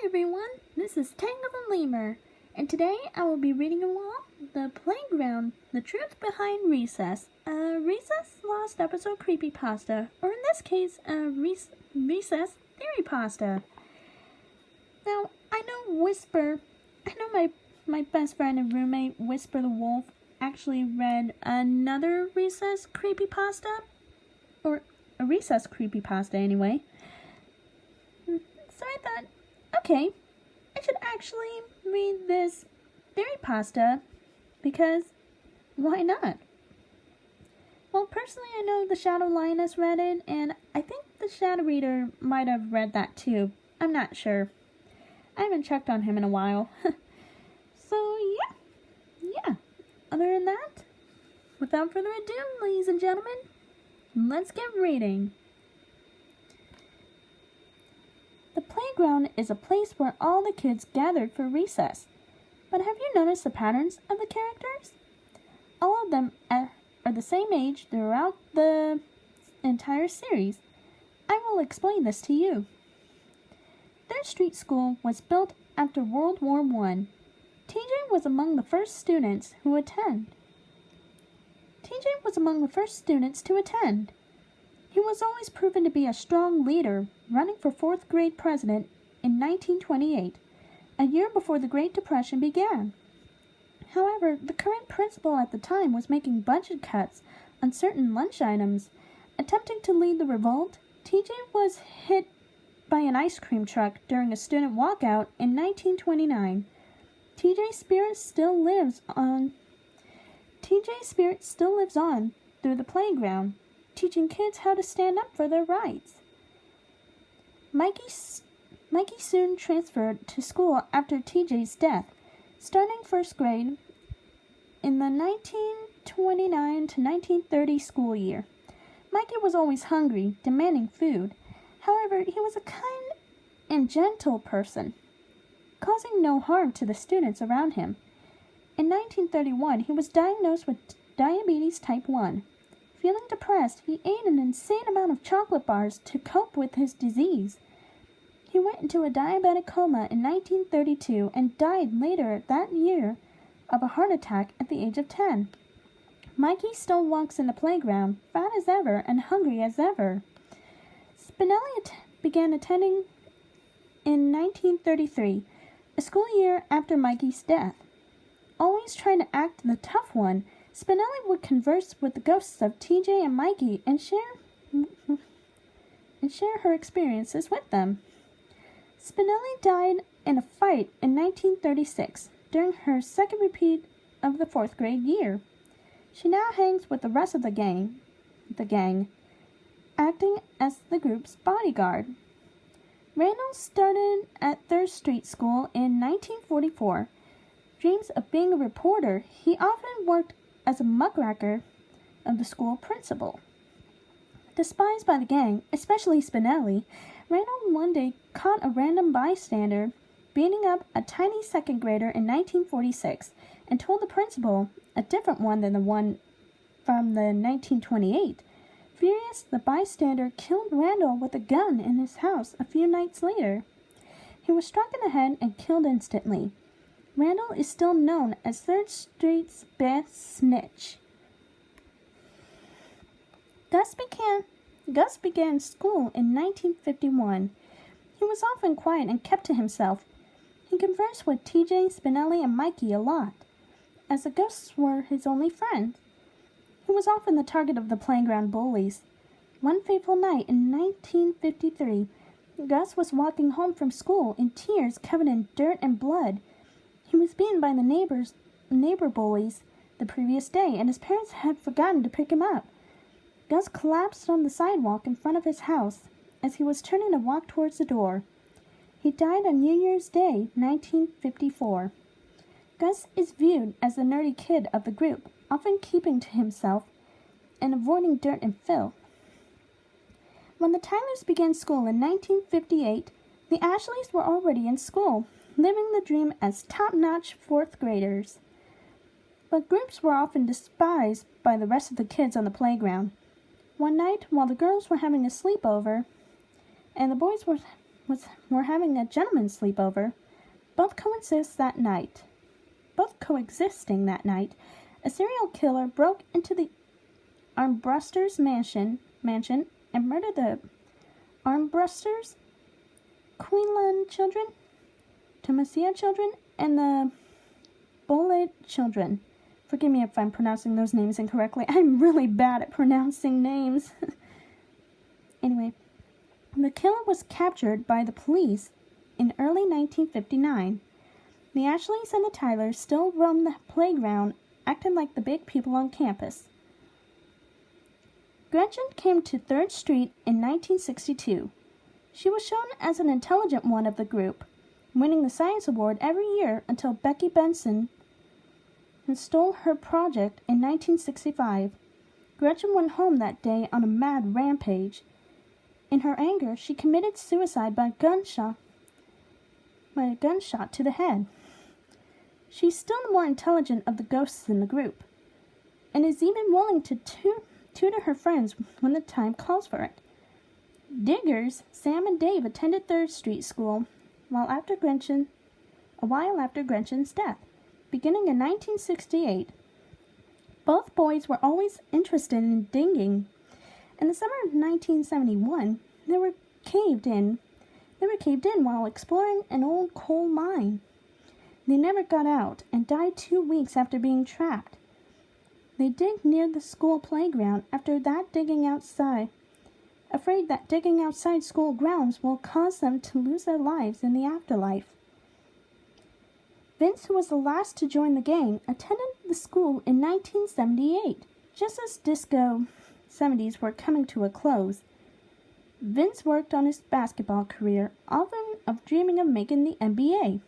Hi everyone, this is Tangle the Lemur, and today I will be reading along The Playground, The Truth Behind Recess, a Recess Lost Episode Creepypasta, or in this case, a Recess Theorypasta. Now, I know my best friend and roommate, Whisper the Wolf, actually read another Recess Creepypasta, or a Recess Creepypasta anyway. So I thought, okay, I should actually read this theorypasta because why not? Well, personally, I know the Shadow Lioness read it, and I think the Shadow Reader might have read that too. I'm not sure. I haven't checked on him in a while. So, yeah. Other than that, without further ado, ladies and gentlemen, let's get reading. The playground is a place where all the kids gathered for recess. But have you noticed the patterns of the characters? All of them are the same age throughout the entire series. I will explain this to you. Their street school was built after World War I. TJ was among the first students to attend. He was always proven to be a strong leader, running for 4th grade president in 1928, a year before the Great Depression began. However, the current principal at the time was making budget cuts on certain lunch items. Attempting to lead the revolt, TJ was hit by an ice cream truck during a student walkout in 1929. TJ's spirit still lives on through the playground, teaching kids how to stand up for their rights. Mikey soon transferred to school after TJ's death, starting 1st grade in the 1929 to 1930 school year. Mikey was always hungry, demanding food. However, he was a kind and gentle person, causing no harm to the students around him. In 1931, he was diagnosed with diabetes type 1. Feeling depressed, he ate an insane amount of chocolate bars to cope with his disease. He went into a diabetic coma in 1932 and died later that year of a heart attack at the age of 10. Mikey still walks in the playground, fat as ever and hungry as ever. Spinelli began attending in 1933, a school year after Mikey's death. Always trying to act the tough one, Spinelli would converse with the ghosts of TJ and Mikey and share her experiences with them. Spinelli died in a fight in 1936 during her second repeat of the 4th grade year. She now hangs with the rest of the gang, acting as the group's bodyguard. Randall started at 3rd Street School in 1944. Dreams of being a reporter, he often worked as a muckraker of the school principal. Despised by the gang, especially Spinelli, Randall one day caught a random bystander beating up a tiny 2nd grader in 1946 and told the principal, a different one than the one from the 1928. Furious, the bystander killed Randall with a gun in his house a few nights later. He was struck in the head and killed instantly. Randall is still known as 3rd Street's best snitch. Gus began school in 1951. He was often quiet and kept to himself. He conversed with TJ, Spinelli, and Mikey a lot, as the ghosts were his only friends. He was often the target of the playground bullies. One fateful night in 1953, Gus was walking home from school in tears covered in dirt and blood. He was beaten by the neighbor bullies the previous day, and his parents had forgotten to pick him up. Gus collapsed on the sidewalk in front of his house as he was turning to walk towards the door. He died on New Year's Day, 1954. Gus is viewed as the nerdy kid of the group, often keeping to himself and avoiding dirt and filth. When the Tylers began school in 1958, the Ashleys were already in school, living the dream as top-notch 4th graders. But groups were often despised by the rest of the kids on the playground. One night, while the girls were having a sleepover, and the boys were were having a gentleman's sleepover. Both coexisting that night, a serial killer broke into the Armbruster's mansion and murdered the Armbrusters, Quinlan children, Tomasia children, and the Bullet children. Forgive me if I'm pronouncing those names incorrectly. I'm really bad at pronouncing names. Anyway, the killer was captured by the police in early 1959. The Ashleys and the Tylers still roamed the playground, acting like the big people on campus. Gretchen came to 3rd Street in 1962. She was shown as an intelligent one of the group, winning the Science Award every year until Becky Benson stole her project in 1965. Gretchen went home that day on a mad rampage. In her anger, she committed suicide by a gunshot to the head. She's still the more intelligent of the ghosts in the group, and is even willing to tutor her friends when the time calls for it. Diggers, Sam and Dave attended 3rd Street School a while after Gretchen's death. Beginning in 1968, both boys were always interested in digging. In the summer of 1971, they were caved in while exploring an old coal mine. They never got out and died 2 weeks after being trapped. They dig near the school playground after that digging outside, afraid that digging outside school grounds will cause them to lose their lives in the afterlife. Vince, who was the last to join the gang, attended the school in 1978, just as disco 70s were coming to a close. Vince worked on his basketball career, often dreaming of making the NBA,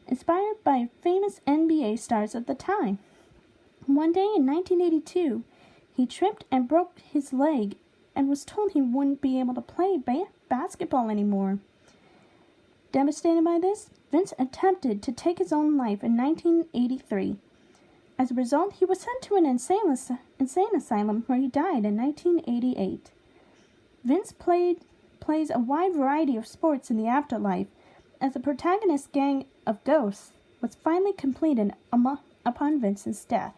inspired by famous NBA stars of the time. One day in 1982, he tripped and broke his leg and was told he wouldn't be able to play basketball anymore. Devastated by this, Vince attempted to take his own life in 1983. As a result, he was sent to an insane asylum where he died in 1988. Vince plays a wide variety of sports in the afterlife, as the protagonist's gang of ghosts was finally completed upon Vince's death.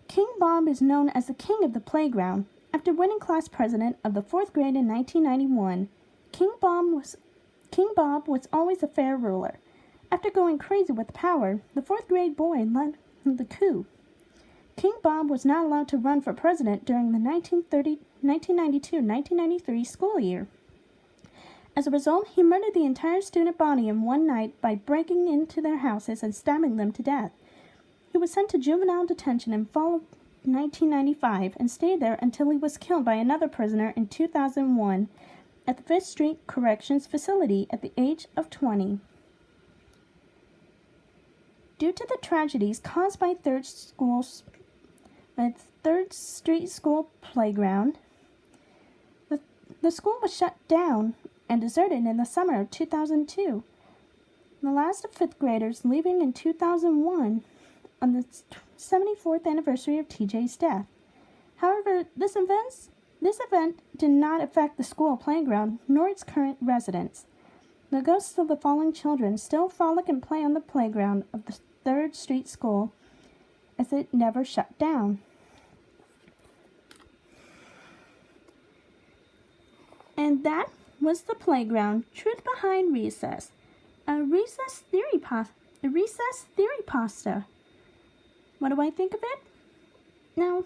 King Bob is known as the king of the playground. After winning class president of the 4th grade in 1991, King Bob was always a fair ruler. After going crazy with power, the 4th grade boy led the coup. King Bob was not allowed to run for president during the 1992-1993 school year. As a result, he murdered the entire student body in one night by breaking into their houses and stabbing them to death. He was sent to juvenile detention in fall of 1995 and stayed there until he was killed by another prisoner in 2001 at the 5th Street Corrections Facility at the age of 20. Due to the tragedies caused by 3rd Street School playground, the school was shut down and deserted in the summer of 2002. The last of 5th graders leaving in 2001 on the 74th anniversary of TJ's death. However, this event did not affect the school playground nor its current residents. The ghosts of the fallen children still frolic and play on the playground of the 3rd Street School, as it never shut down. And that was the playground. Truth behind recess. A recess theorypasta. What do I think of it? No.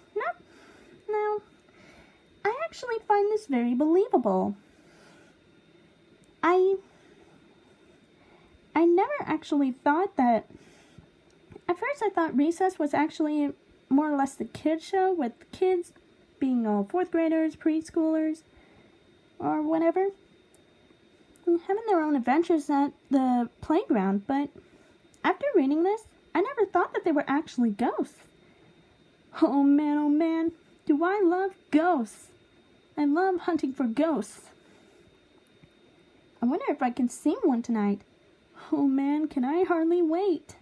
I actually find this very believable. I never actually thought that. At first, I thought recess was actually more or less the kids show, with kids being all 4th graders, preschoolers, or whatever, and having their own adventures at the playground. But after reading this, I never thought that they were actually ghosts. Oh man, do I love ghosts. I love hunting for ghosts. I wonder if I can see one tonight. Oh man, can I hardly wait.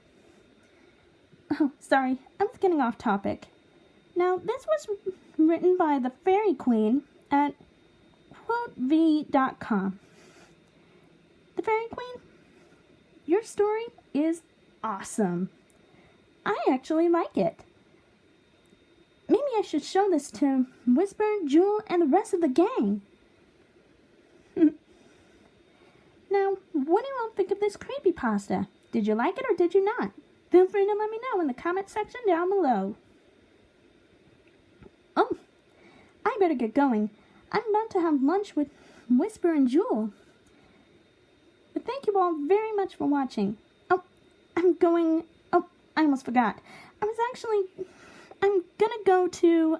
Oh, sorry, I was getting off topic. Now, this was written by the Fairy Queen at quotev.com. Fairy Queen, your story is awesome. I actually like it. Maybe I should show this to Whisper, Jewel, and the rest of the gang. Now, what do you all think of this creepypasta? Did you like it or did you not? Feel free to let me know in the comment section down below. Oh, I better get going. I'm about to have lunch with Whisper and Jewel. But thank you all very much for watching. Oh, I almost forgot. I'm gonna go to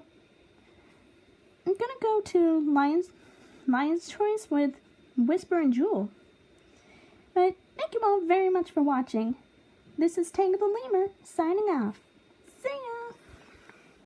Lion's Choice with Whisper and Jewel. But thank you all very much for watching. This is Tangle the Lemur, signing off.